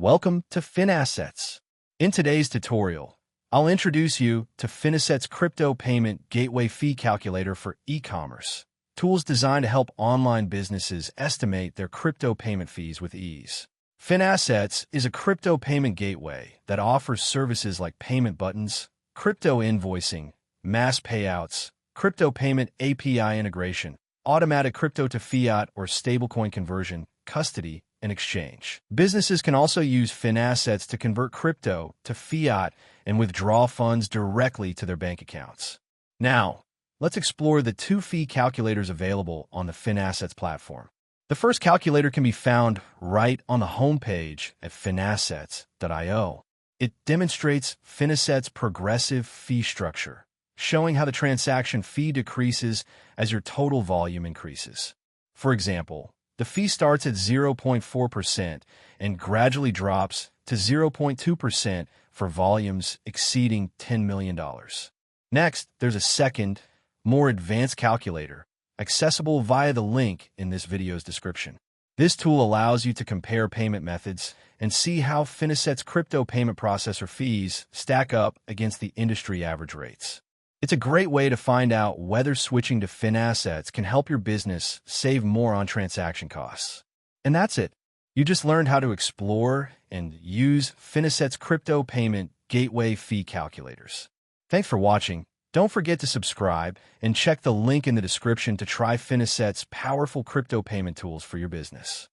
Welcome to Finassets. In today's tutorial, I'll introduce you to Finassets Crypto Payment Gateway Fee Calculator for e-commerce, tools designed to help online businesses estimate their crypto payment fees with ease. Finassets is a crypto payment gateway that offers services like payment buttons, crypto invoicing, mass payouts, crypto payment API integration, automatic crypto to fiat or stablecoin conversion, custody, and exchange. Businesses can also use Finassets to convert crypto to fiat and withdraw funds directly to their bank accounts. Now, let's explore the two fee calculators available on the Finassets platform. The first calculator can be found right on the homepage at finassets.io. It demonstrates Finassets' progressive fee structure, showing how the transaction fee decreases as your total volume increases. For example, the fee starts at 0.4% and gradually drops to 0.2% for volumes exceeding $10 million. Next, there's a second, more advanced calculator, accessible via the link in this video's description. This tool allows you to compare payment methods and see how Finassets' crypto payment processor fees stack up against the industry average rates. It's a great way to find out whether switching to Finassets can help your business save more on transaction costs. And that's it. You just learned how to explore and use Finassets' crypto payment gateway fee calculators. Thanks for watching. Don't forget to subscribe and check the link in the description to try Finassets' powerful crypto payment tools for your business.